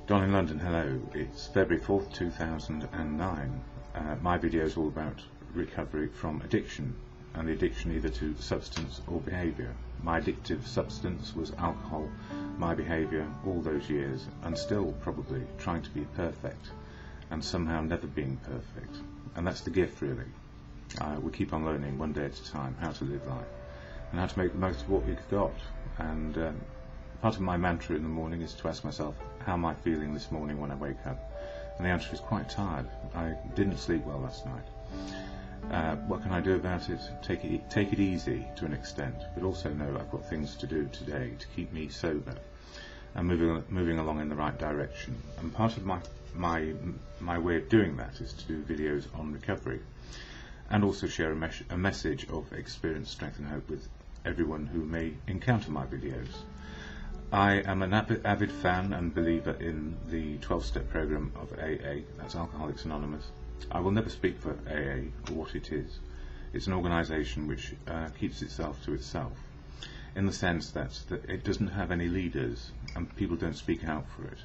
Don in London, hello. It's February 4th, 2009. My video is all about recovery from addiction, and the addiction either to substance or behaviour. My addictive substance was alcohol, my behaviour all those years, and still probably trying to be perfect, and somehow never being perfect. And that's the gift, really. We keep on learning one day at a time how to live life, and how to make the most of what we've got. And part of my mantra in the morning is to ask myself, how am I feeling this morning when I wake up? And the answer is quite tired. I didn't sleep well last night. What can I do about it? Take it easy to an extent, but also know I've got things to do today to keep me sober and moving along in the right direction. And part of my way of doing that is to do videos on recovery, and also share a message of experience, strength and hope with everyone who may encounter my videos. I am an avid fan and believer in the 12-step program of AA, that's Alcoholics Anonymous. I will never speak for AA or what it is. It's an organisation which keeps itself to itself, in the sense that it doesn't have any leaders and people don't speak out for it.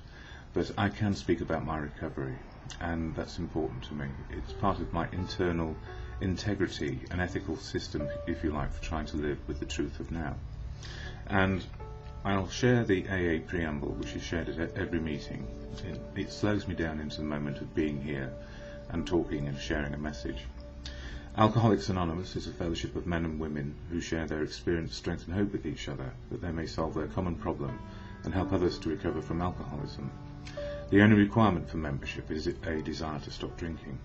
But I can speak about my recovery, and that's important to me. It's part of my internal integrity, an ethical system, if you like, for trying to live with the truth of now. And I'll share the AA preamble, which is shared at every meeting. It slows me down into the moment of being here and talking and sharing a message. Alcoholics Anonymous is a fellowship of men and women who share their experience, strength and hope with each other, that they may solve their common problem and help others to recover from alcoholism. The only requirement for membership is a desire to stop drinking.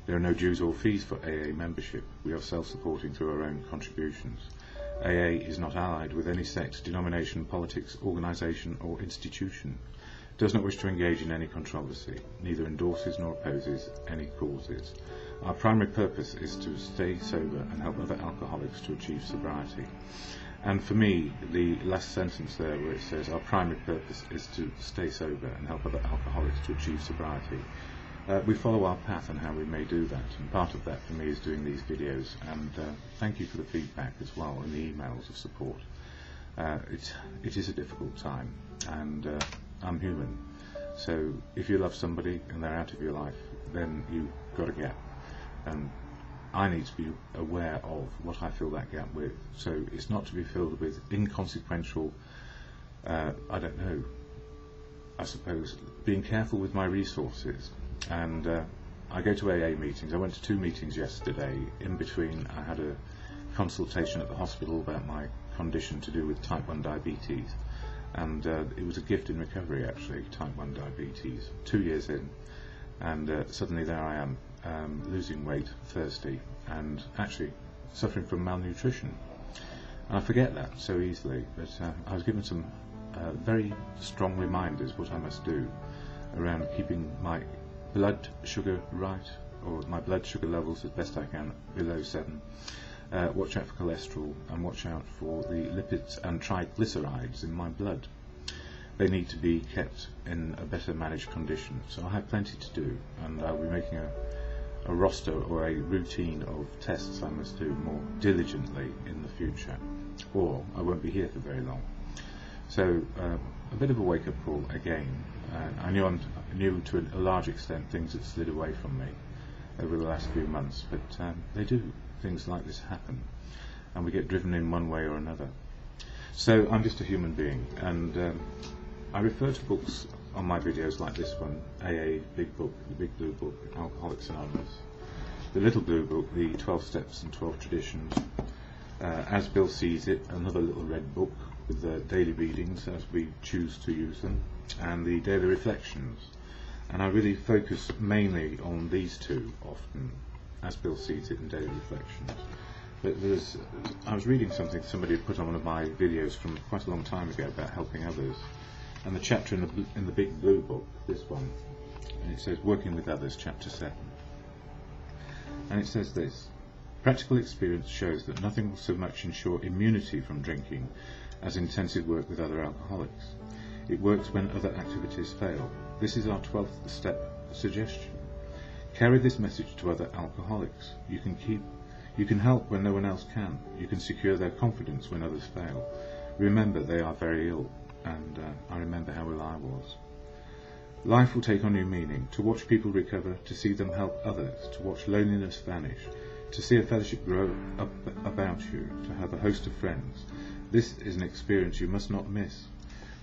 There are no dues or fees for AA membership. We are self-supporting through our own contributions. AA is not allied with any sect, denomination, politics, organisation or institution. Does not wish to engage in any controversy, neither endorses nor opposes any causes. Our primary purpose is to stay sober and help other alcoholics to achieve sobriety. And for me, the last sentence there where it says our primary purpose is to stay sober and help other alcoholics to achieve sobriety, we follow our path on how we may do that, and part of that for me is doing these videos, and thank you for the feedback as well and the emails of support. It is a difficult time, and I'm human, so if you love somebody and they're out of your life, then you've got a gap, and I need to be aware of what I fill that gap with, so it's not to be filled with inconsequential, I don't know, I suppose being careful with my resources. And I go to AA meetings. I went to 2 meetings yesterday. In between I had a consultation at the hospital about my condition to do with type 1 diabetes, and it was a gift in recovery actually, type 1 diabetes, 2 years in, and suddenly there I am, losing weight, thirsty, and actually suffering from malnutrition. And I forget that so easily, but I was given some very strong reminders what I must do around keeping my blood sugar right, or my blood sugar levels as best I can below 7. Watch out for cholesterol, and watch out for the lipids and triglycerides in my blood. They need to be kept in a better managed condition. So I have plenty to do, and I'll be making a roster or a routine of tests I must do more diligently in the future, or I won't be here for very long. So a bit of a wake-up call again. I knew to a large extent things had slid away from me over the last few months, but they do. Things like this happen, and we get driven in one way or another. So I'm just a human being, and I refer to books on my videos like this one, AA Big Book, the Big Blue Book, Alcoholics Anonymous, the Little Blue Book, the 12 Steps and 12 Traditions, As Bill Sees It, another little red book with the daily readings as we choose to use them, and the daily reflections. And I really focus mainly on these two often, As Bill Sees It and daily reflections. But I was reading something somebody had put on one of my videos from quite a long time ago about helping others, and the chapter in the Big Blue Book, this one, and it says Working with Others, chapter 7, and it says this: practical experience shows that nothing will so much ensure immunity from drinking as intensive work with other alcoholics. It works when other activities fail. This is our 12th step suggestion. Carry this message to other alcoholics. You can help when no one else can. You can secure their confidence when others fail. Remember, they are very ill, and I remember how ill I was. Life will take on new meaning, to watch people recover, to see them help others, to watch loneliness vanish, to see a fellowship grow up about you, to have a host of friends. This is an experience you must not miss.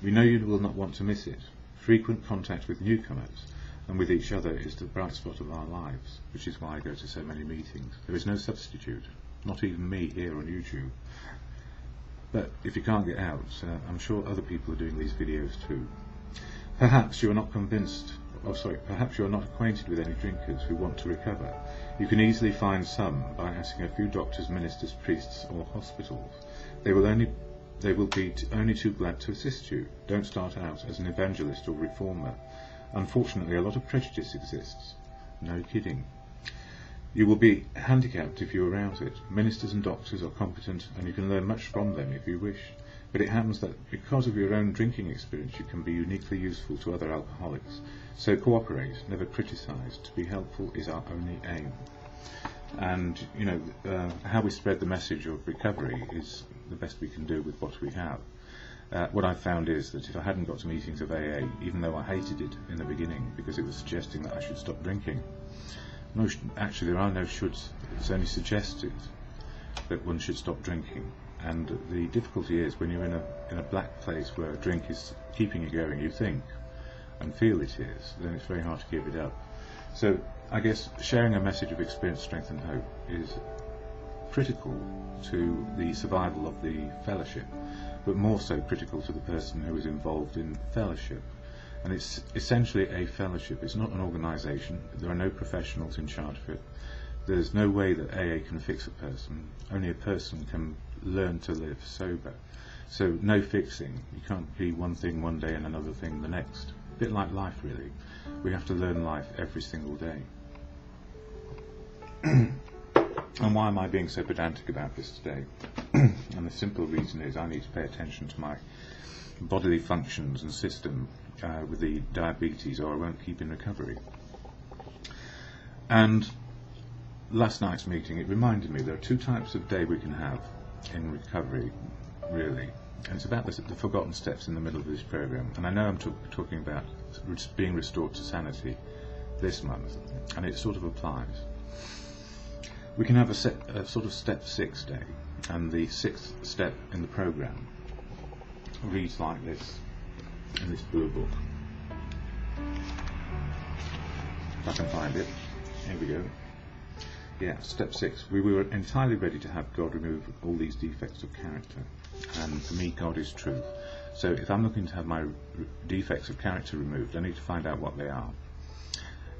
We know you will not want to miss it. Frequent contact with newcomers and with each other is the bright spot of our lives, which is why I go to so many meetings. There is no substitute, not even me here on YouTube. But if you can't get out, I'm sure other people are doing these videos too. Perhaps you are not perhaps you are not acquainted with any drinkers who want to recover. You can easily find some by asking a few doctors, ministers, priests or hospitals. They will be only too glad to assist you. Don't start out as an evangelist or reformer. Unfortunately, a lot of prejudice exists. No kidding. You will be handicapped if you arouse it. Ministers and doctors are competent, and you can learn much from them if you wish. But it happens that because of your own drinking experience, you can be uniquely useful to other alcoholics. So cooperate, never criticise. To be helpful is our only aim. And, how we spread the message of recovery is the best we can do with what we have. What I've found is that if I hadn't got to meetings of AA, even though I hated it in the beginning because it was suggesting that I should stop drinking, actually there are no shoulds, it's only suggested that one should stop drinking. And the difficulty is when you're in a black place where a drink is keeping you going, you think and feel it is, then it's very hard to give it up. So I guess sharing a message of experience, strength and hope is critical to the survival of the fellowship, but more so critical to the person who is involved in fellowship. And it's essentially a fellowship. It's not an organisation. There are no professionals in charge of it. There's no way that AA can fix a person. Only a person can learn to live sober. So no fixing. You can't be one thing one day and another thing the next. A bit like life, really. We have to learn life every single day. And why am I being so pedantic about this today? And the simple reason is I need to pay attention to my bodily functions and system with the diabetes, or I won't keep in recovery. And last night's meeting, it reminded me there are two types of day we can have in recovery, really. And it's about the forgotten steps in the middle of this program. And I know I'm talking about being restored to sanity this month, and it sort of applies. We can have a sort of step 6 day, and the 6th step in the program reads like this in this blue book. If I can find it. Here we go. Yeah, step 6. We were entirely ready to have God remove all these defects of character. And for me, God is truth. So if I'm looking to have my defects of character removed, I need to find out what they are.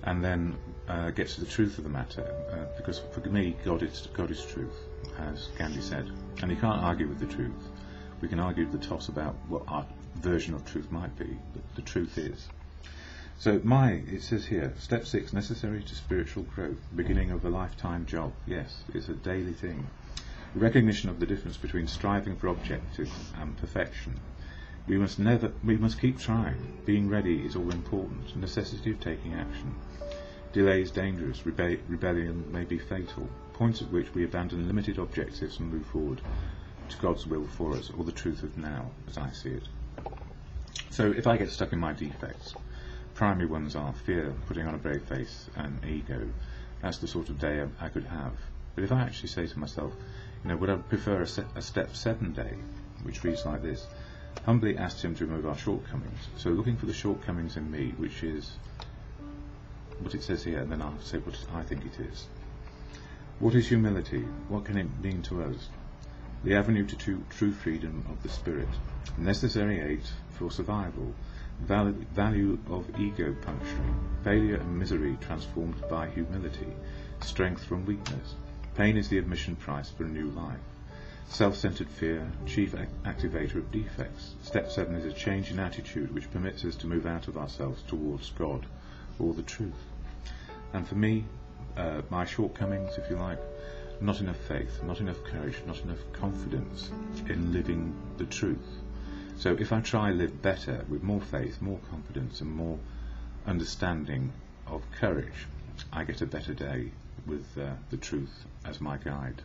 And then get to the truth of the matter. Because for me, God is truth, as Gandhi said. And you can't argue with the truth. We can argue the toss about what our version of truth might be, but the truth is. So it says here, step 6, necessary to spiritual growth, beginning of a lifetime job. Yes, it's a daily thing. Recognition of the difference between striving for objectives and perfection. We must keep trying. Being ready is all important. Necessity of taking action. Delay is dangerous. Rebellion may be fatal. Points at which we abandon limited objectives and move forward to God's will for us, or the truth of now, as I see it. So if I get stuck in my defects, primary ones are fear, putting on a brave face, and ego. That's the sort of day I could have. But if I actually say to myself, would I prefer a step 7 day, which reads like this: humbly asked him to remove our shortcomings. So looking for the shortcomings in me, which is what it says here, and then I'll say what I think it is. What is humility? What can it mean to us? The avenue to true freedom of the spirit. Necessary aid for survival. Value of ego puncturing. Failure and misery transformed by humility. Strength from weakness. Pain is the admission price for a new life. Self-centered fear, chief activator of defects. Step 7 is a change in attitude which permits us to move out of ourselves towards God, or the truth. And for me, my shortcomings, if you like, not enough faith, not enough courage, not enough confidence in living the truth. So if I try live better with more faith, more confidence and more understanding of courage, I get a better day with the truth as my guide.